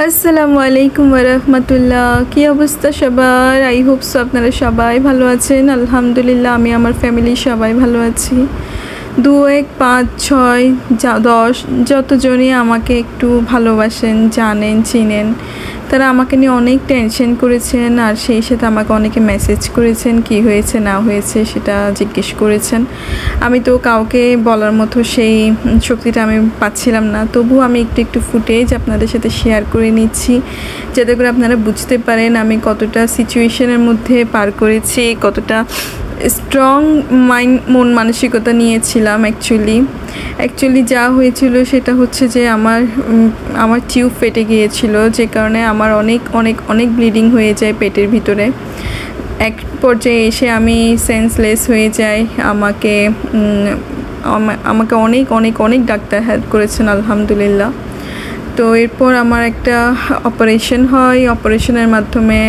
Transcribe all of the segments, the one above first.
আসসালামু আলাইকুম ওরহমতুল্লাহ। কী অবস্থা সবার? আই হোপ সো আপনারা সবাই ভালো আছেন। আলহামদুলিল্লাহ আমি আমার ফ্যামিলি সবাই ভালো আছি। 2 1 5 6 10 যতজনই আমাকে একটু ভালোবাসেন, জানেন, চিনেন, তারা আমাকে নিয়ে অনেক টেনশন করেছেন, আর সেই সাথে আমাকে অনেকে মেসেজ করেছেন কি হয়েছে না হয়েছে সেটা জিজ্ঞেস করেছেন। আমি তো কাউকে বলার মতো সেই শক্তিটা আমি পাচ্ছিলাম না, তবুও আমি একটু একটু ফুটেজ আপনাদের সাথে শেয়ার করে নিচ্ছি, যাতে করে আপনারা বুঝতে পারেন আমি কতটা সিচুয়েশনের মধ্যে পার করেছি, কতটা স্ট্রং মন মানসিকতা নিয়েছিলাম। অ্যাকচুয়ালি যা হয়েছিল সেটা হচ্ছে যে আমার টিউব ফেটে গিয়েছিল, যে কারণে আমার অনেক অনেক অনেক ব্লিডিং হয়ে যায় পেটের ভিতরে। এক পর্যায়ে এসে আমি সেন্সলেস হয়ে যাই। আমাকে অনেক অনেক অনেক ডাক্তার হেল্প করেছেন আলহামদুলিল্লাহ। তো এরপর আমার একটা অপারেশন হয়। অপারেশনের মাধ্যমে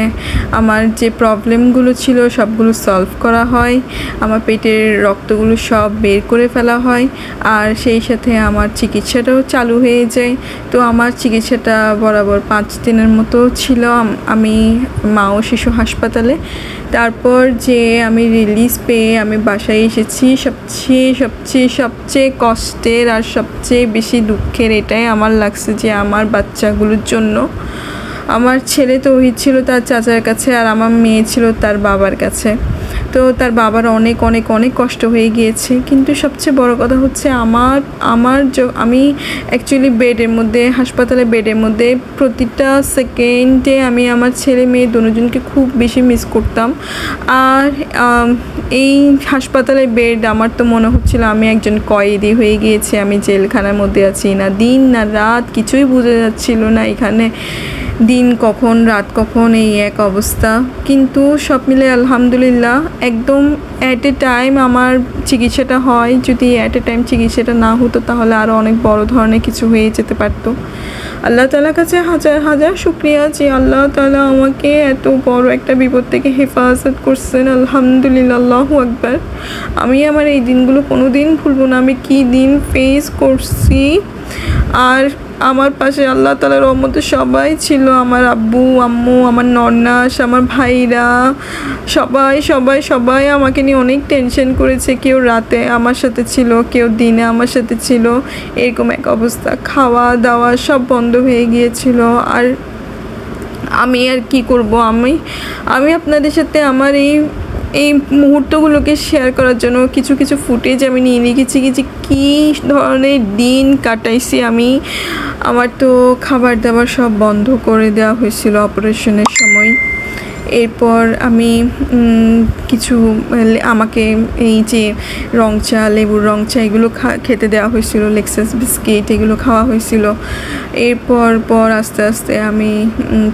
আমার যে প্রবলেমগুলো ছিল সবগুলো সলভ করা হয়, আমার পেটের রক্তগুলো সব বের করে ফেলা হয়, আর সেই সাথে আমার চিকিৎসাটাও চালু হয়ে যায়। তো আমার চিকিৎসাটা বরাবর 5 দিনের মতো ছিল আমি মা ও শিশু হাসপাতালে। তারপর যে আমি রিলিজ পেয়ে আমি বাসায় এসেছি, সবচেয়ে কষ্টের আর সবচেয়ে বেশি দুঃখের এটাই আমার লাগছে যে আমার বাচ্চাগুলোর জন্য। আমার ছেলে তো ছিল তার চাচার কাছে, আর আমার মেয়ে ছিল তার বাবার কাছে। তো তার বাবার অনেক অনেক অনেক কষ্ট হয়ে গিয়েছে, কিন্তু সবচেয়ে বড় কথা হচ্ছে আমি অ্যাকচুয়ালি হাসপাতালে বেডের মধ্যে প্রতিটা সেকেন্ডে আমি আমার ছেলে মেয়ে দুজনকে খুব বেশি মিস করতাম। আর এই হাসপাতালের বেড আমার তো মনে হচ্ছিল আমি একজন কয়েদি হয়ে গিয়েছি, আমি জেলখানার মধ্যে আছি। না দিন না রাত কিছুই বোঝা যাচ্ছিল না, এখানে দিন কখন রাত কখন এই এক অবস্থা। কিন্তু সব মিলে আলহামদুলিল্লাহ একদম অ্যাট এ টাইম আমার চিকিৎসাটা হয়। যদি অ্যাট এ টাইম চিকিৎসাটা না হতো তাহলে আরও অনেক বড় ধরনের কিছু হয়ে যেতে পারতো। আল্লাহ তাআলার কাছে হাজার হাজার শুকরিয়া যে আল্লাহ তাআলা আমাকে এত বড় একটা বিপদ থেকে হেফাজত করছেন। আলহামদুলিল্লাহ, আল্লাহু আকবার। আমি আমার এই দিনগুলো কোনো দিন ভুলবো না, আমি কী দিন ফেস করছি। আর আমার পাশে আল্লাহ তাআলার রহমতে সবাই ছিল, আমার আব্বু আম্মু, আমার নন্নাস, আমার ভাইরা, সবাই সবাই সবাই আমাকে নিয়ে অনেক টেনশন করেছে। কেউ রাতে আমার সাথে ছিল, কেউ দিনে আমার সাথে ছিল। এরকম এক অবস্থা, খাওয়া দাওয়া সব বন্ধ হয়ে গিয়েছিল। আর আমি আর কি করব, আমি আপনাদের সাথে আমার এই মুহূর্তগুলোকে শেয়ার করার জন্য কিছু কিছু ফুটেজ আমি নিয়ে রেখেছি যে কী ধরনের দিন কাটাইছি আমি। আমার তো খাবার দাবার সব বন্ধ করে দেওয়া হয়েছিল অপারেশনের সময়। এরপর আমি আমাকে এই যে লেবুর রং চা এগুলো খেতে দেওয়া হয়েছিল, লেক্সাস বিস্কিট এগুলো খাওয়া হয়েছিল। এরপর আস্তে আস্তে আমি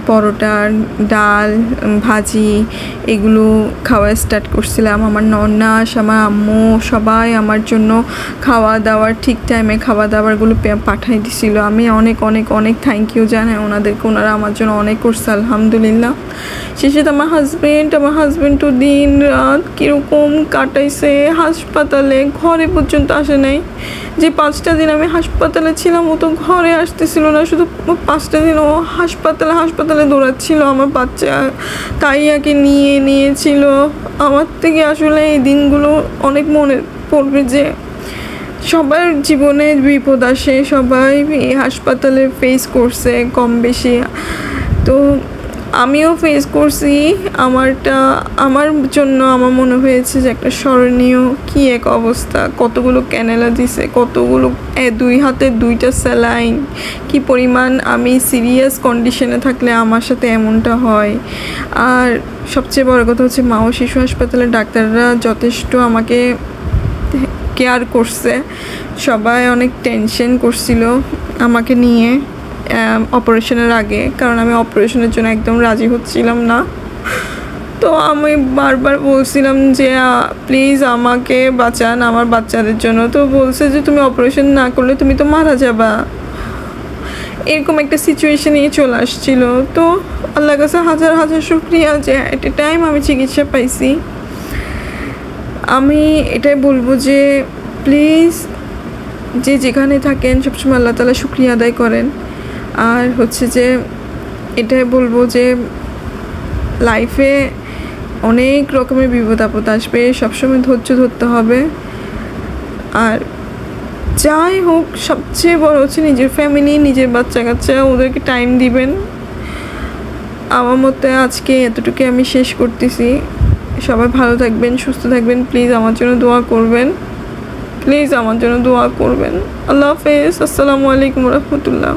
পরোটা, ডাল, ভাজি এগুলো খাওয়া স্টার্ট করছিলাম। আমার নন্নাস, আমার আম্মু সবাই আমার জন্য খাওয়া দাওয়ার ঠিক টাইমে খাওয়া দাওয়ারগুলো পাঠিয়ে দিছিল। আমি অনেক অনেক অনেক থ্যাংক ইউ জানাই ওনাদেরকে, ওনারা আমার জন্য অনেক করছে আলহামদুলিল্লাহ। শেষে আমার হাজব্যান্ড তো দিন রাত কীরকম কাটাইছে হাসপাতালে, ঘরে পর্যন্ত আসে নাই। যে 5টা দিন আমি হাসপাতালে ছিলাম ও তো ঘরে আসতেছিল না, শুধু 5টা দিন ও হাসপাতালে দৌড়াচ্ছিল। আমার বাচ্চা তাইয়াকে নিয়েছিল আমার থেকে। আসলে এই দিনগুলো অনেক মনে পড়বে যে সবার জীবনে বিপদ আসে, সবাই এই হাসপাতালে ফেস করছে কম বেশি। তো আমিও ফেস করছি। আমার জন্য আমার মনে হয়েছে যে একটা স্মরণীয় কি এক অবস্থা, কতগুলো ক্যানেলা দিছে, কতগুলো 2 হাতে 2টা স্যালাইন, কি পরিমাণ আমি সিরিয়াস কন্ডিশনে থাকলে আমার সাথে এমনটা হয়। আর সবচেয়ে বড় কথা হচ্ছে মা ও শিশু হাসপাতালের ডাক্তাররা যথেষ্ট আমাকে কেয়ার করছে। সবাই অনেক টেনশন করছিল আমাকে নিয়ে অপারেশনের আগে, কারণ আমি অপারেশনের জন্য একদম রাজি হচ্ছিলাম না। তো আমি বারবার বলছিলাম যে প্লিজ আমাকে বাঁচান আমার বাচ্চাদের জন্য। তো বলছে যে তুমি অপারেশন না করলে তুমি তো মারা যাবা, এরকম একটা সিচুয়েশনেই চলে আসছিল। তো আল্লাহর কাছে হাজার হাজার শুকরিয়া যে এট এ টাইম আমি চিকিৎসা পাইছি। আমি এটাই বলবো যে প্লিজ যে যেখানে থাকেন সবসময় আল্লাহ তাআলা শুকরিয়া আদায় করেন। আর হচ্ছে যে এটাই বলবো যে লাইফে অনেক রকমের বিপদ আপদ আসবে, সবসময় ধৈর্য ধরতে হবে। আর যাই হোক, সবচেয়ে বড় হচ্ছে নিজের ফ্যামিলি, নিজের বাচ্চা কাচ্চা, ওদেরকে টাইম দিবেন। আমার মতে আজকে এতটুকু আমি শেষ করতেছি। সবাই ভালো থাকবেন, সুস্থ থাকবেন। প্লিজ আমার জন্য দোয়া করবেন, প্লিজ আমার জন্য দোয়া করবেন। আল্লাহ হাফেজ। আসসালামু আলাইকুম রহমতুল্লাহ।